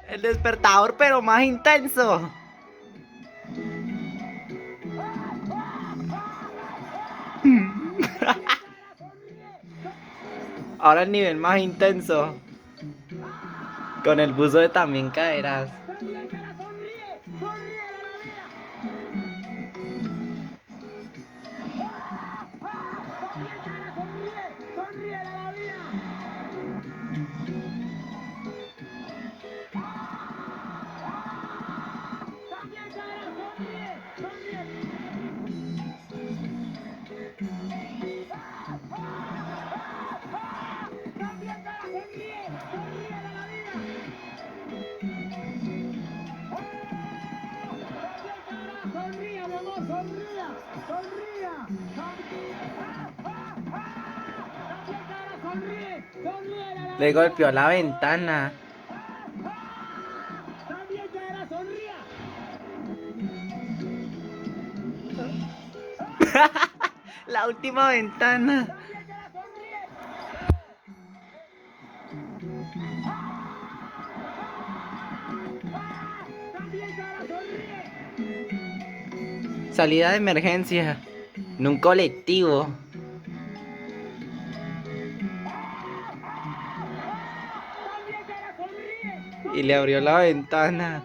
El despertador, pero más intenso. Ahora el nivel más intenso. Con el buzo de también caerás. Sonría, mi amor, sonría, sonría, sonríe, sonríe a la Le vida. golpeó la ventana. También caerá, sonría. La última ventana. También caerá, sonríe. También caerá, sonríe. Salida de emergencia. En un colectivo. También caerá, sonríe. Y le abrió la ventana.